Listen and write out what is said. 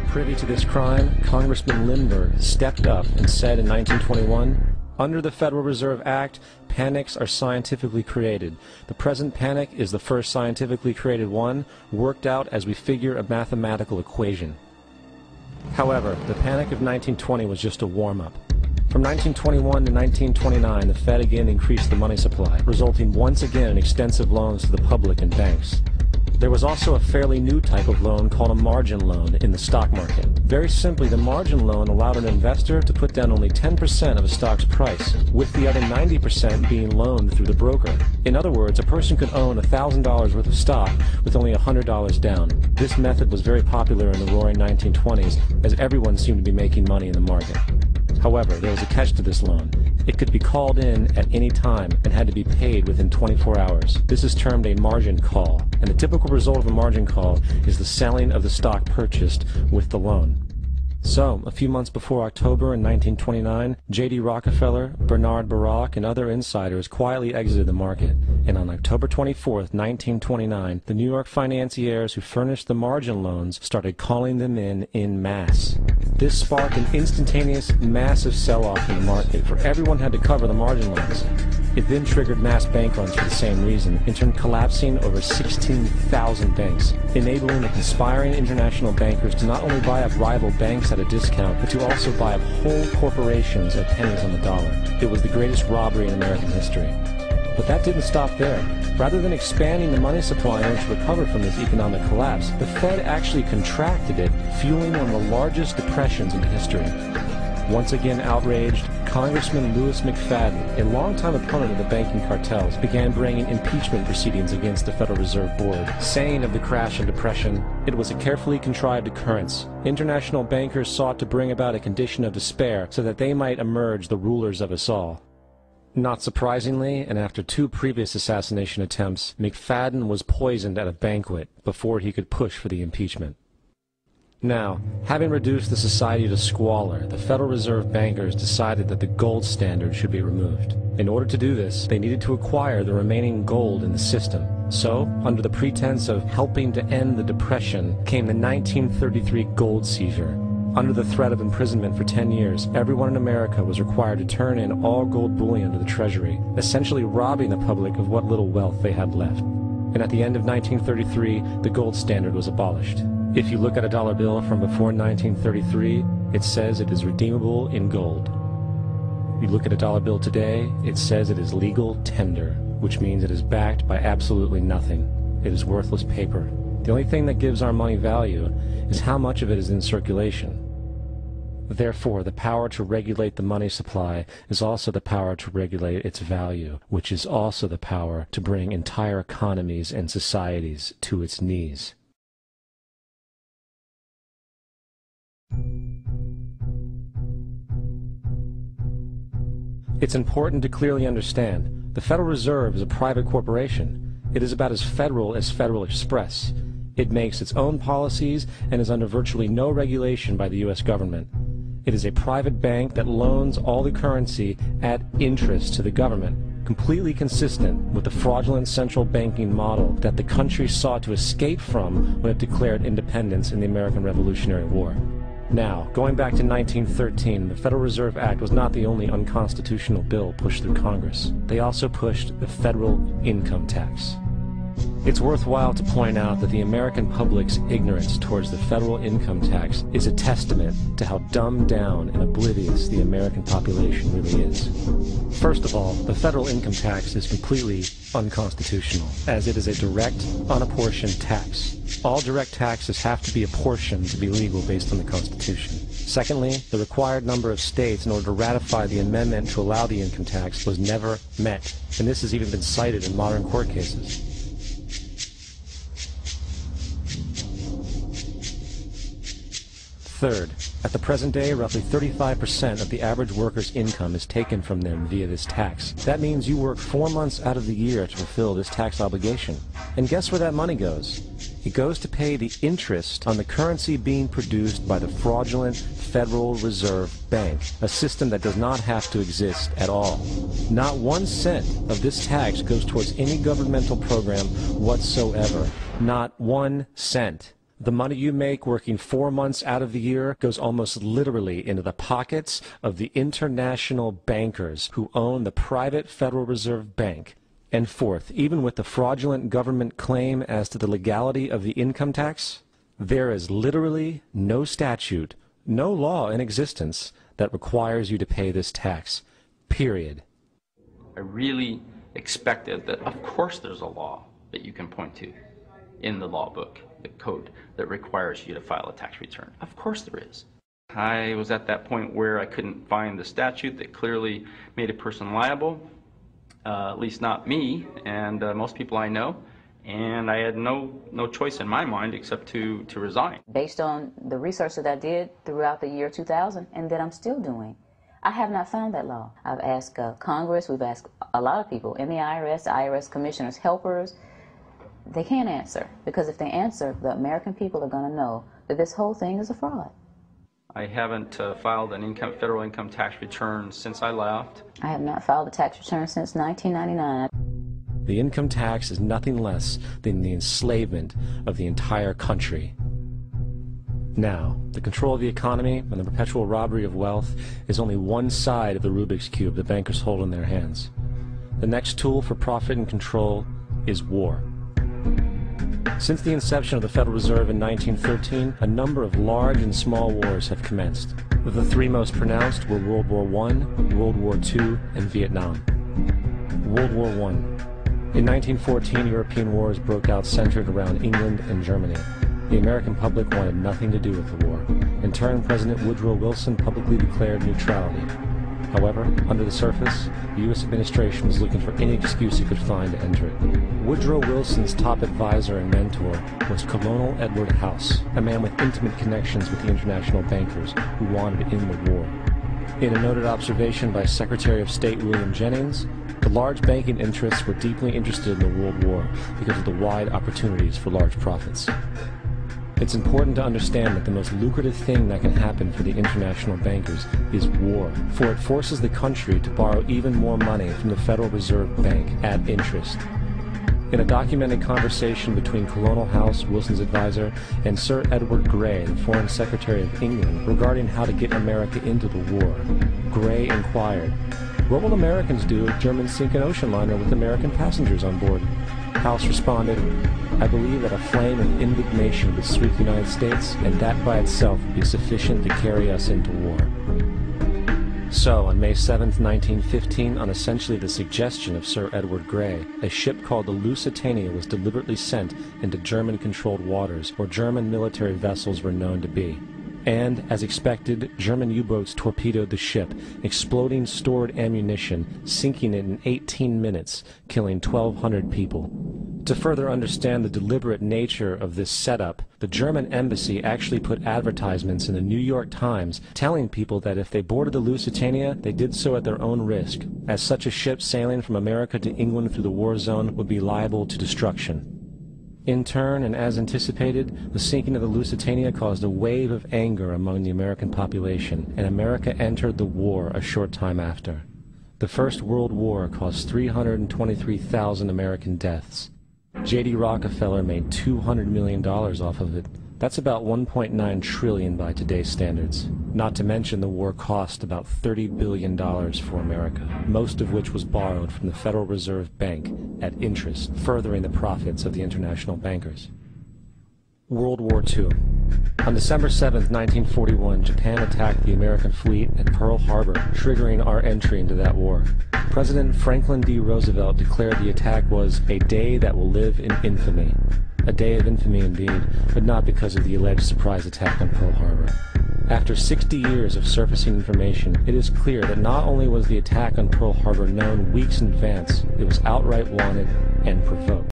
Privy to this crime, Congressman Lindbergh stepped up and said in 1921, "Under the Federal Reserve Act, panics are scientifically created. The present panic is the first scientifically created one, worked out as we figure a mathematical equation." However, the panic of 1920 was just a warm-up. From 1921 to 1929, the Fed again increased the money supply, resulting once again in extensive loans to the public and banks. There was also a fairly new type of loan called a margin loan in the stock market. Very simply, the margin loan allowed an investor to put down only 10% of a stock's price, with the other 90% being loaned through the broker. In other words, a person could own $1,000 worth of stock with only $100 down. This method was very popular in the roaring 1920s, as everyone seemed to be making money in the market. However, there was a catch to this loan. It could be called in at any time and had to be paid within 24 hours. This is termed a margin call, and the typical result of a margin call is the selling of the stock purchased with the loan. So, a few months before October in 1929, J.D. Rockefeller, Bernard Baruch, and other insiders quietly exited the market, and on October 24, 1929, the New York financiers who furnished the margin loans started calling them in masse. This sparked an instantaneous, massive sell-off in the market, for everyone had to cover the margin loans. It then triggered mass bank runs for the same reason, in turn collapsing over 16,000 banks, enabling the conspiring international bankers to not only buy up rival banks at a discount, but to also buy up whole corporations at pennies on the dollar. It was the greatest robbery in American history. But that didn't stop there. Rather than expanding the money supply in order to recover from this economic collapse, the Fed actually contracted it, fueling one of the largest depressions in history. Once again outraged, Congressman Louis McFadden, a longtime opponent of the banking cartels, began bringing impeachment proceedings against the Federal Reserve Board, saying of the crash and depression, "It was a carefully contrived occurrence. International bankers sought to bring about a condition of despair so that they might emerge the rulers of us all." Not surprisingly, and after 2 previous assassination attempts, McFadden was poisoned at a banquet before he could push for the impeachment. Now, having reduced the society to squalor, the Federal Reserve bankers decided that the gold standard should be removed. In order to do this, they needed to acquire the remaining gold in the system. So, under the pretense of helping to end the Depression, came the 1933 gold seizure. Under the threat of imprisonment for 10 years, everyone in America was required to turn in all gold bullion to the Treasury, essentially robbing the public of what little wealth they had left. And at the end of 1933, the gold standard was abolished. If you look at a dollar bill from before 1933, it says it is redeemable in gold. If you look at a dollar bill today, it says it is legal tender, which means it is backed by absolutely nothing. It is worthless paper. The only thing that gives our money value is how much of it is in circulation. Therefore, the power to regulate the money supply is also the power to regulate its value, which is also the power to bring entire economies and societies to its knees. It's important to clearly understand, the Federal Reserve is a private corporation. It is about as Federal Express. It makes its own policies and is under virtually no regulation by the U.S. government. It is a private bank that loans all the currency at interest to the government, completely consistent with the fraudulent central banking model that the country sought to escape from when it declared independence in the American Revolutionary War. Now, going back to 1913, the Federal Reserve Act was not the only unconstitutional bill pushed through Congress. They also pushed the federal income tax. It's worthwhile to point out that the American public's ignorance towards the federal income tax is a testament to how dumbed down and oblivious the American population really is. First of all, the federal income tax is completely unconstitutional, as it is a direct, unapportioned tax. All direct taxes have to be apportioned to be legal based on the Constitution. Secondly, the required number of states in order to ratify the amendment to allow the income tax was never met, and this has even been cited in modern court cases. Third, at the present day, roughly 35% of the average worker's income is taken from them via this tax. That means you work 4 months out of the year to fulfill this tax obligation. And guess where that money goes? It goes to pay the interest on the currency being produced by the fraudulent Federal Reserve Bank, a system that does not have to exist at all. Not 1 cent of this tax goes towards any governmental program whatsoever. Not 1 cent. The money you make working 4 months out of the year goes almost literally into the pockets of the international bankers who own the private Federal Reserve Bank. And fourth, even with the fraudulent government claim as to the legality of the income tax, there is literally no statute, no law in existence that requires you to pay this tax, period. I really expected that, of course there's a law that you can point to in the law book, the code, that requires you to file a tax return. Of course there is. I was at that point where I couldn't find the statute that clearly made a person liable, at least not me and most people I know, and I had no choice in my mind except to resign. Based on the research that I did throughout the year 2000 and that I'm still doing, I have not found that law. I've asked Congress, we've asked a lot of people in the IRS commissioners, helpers. They can't answer, because if they answer, the American people are going to know that this whole thing is a fraud. I haven't filed an federal income tax return since I left. I have not filed a tax return since 1999. The income tax is nothing less than the enslavement of the entire country. Now, the control of the economy and the perpetual robbery of wealth is only one side of the Rubik's Cube the bankers hold in their hands. The next tool for profit and control is war. Since the inception of the Federal Reserve in 1913, a number of large and small wars have commenced. The three most pronounced were World War I, World War II, and Vietnam. World War I. In 1914, European wars broke out centered around England and Germany. The American public wanted nothing to do with the war. In turn, President Woodrow Wilson publicly declared neutrality. However, under the surface, the U.S. administration was looking for any excuse it could find to enter it. Woodrow Wilson's top advisor and mentor was Colonel Edward House, a man with intimate connections with the international bankers who wanted to end the war. In a noted observation by Secretary of State William Jennings, the large banking interests were deeply interested in the World War because of the wide opportunities for large profits. It's important to understand that the most lucrative thing that can happen for the international bankers is war, for it forces the country to borrow even more money from the Federal Reserve Bank at interest. In a documented conversation between Colonel House, Wilson's advisor, and Sir Edward Grey, the Foreign Secretary of England, regarding how to get America into the war, Grey inquired, "What will Americans do if Germans sink an ocean liner with American passengers on board?" House responded, "I believe that a flame of indignation would sweep the United States, and that by itself would be sufficient to carry us into war." So, on May 7, 1915, on essentially the suggestion of Sir Edward Grey, a ship called the Lusitania was deliberately sent into German-controlled waters where German military vessels were known to be. And, as expected, German U-boats torpedoed the ship, exploding stored ammunition, sinking it in 18 minutes, killing 1,200 people. To further understand the deliberate nature of this setup, the German embassy actually put advertisements in the New York Times telling people that if they boarded the Lusitania, they did so at their own risk, as such a ship sailing from America to England through the war zone would be liable to destruction. In turn, and as anticipated, the sinking of the Lusitania caused a wave of anger among the American population, and America entered the war a short time after. The First World War caused 323,000 American deaths. J.D. Rockefeller made $200 million off of it. That's about $1.9 trillion by today's standards. Not to mention the war cost about $30 billion for America, most of which was borrowed from the Federal Reserve Bank at interest, furthering the profits of the international bankers. World War II. On December 7, 1941, Japan attacked the American fleet at Pearl Harbor, triggering our entry into that war. President Franklin D. Roosevelt declared the attack was a day that will live in infamy. A day of infamy indeed, but not because of the alleged surprise attack on Pearl Harbor. After 60 years of surfacing information, it is clear that not only was the attack on Pearl Harbor known weeks in advance, it was outright wanted and provoked.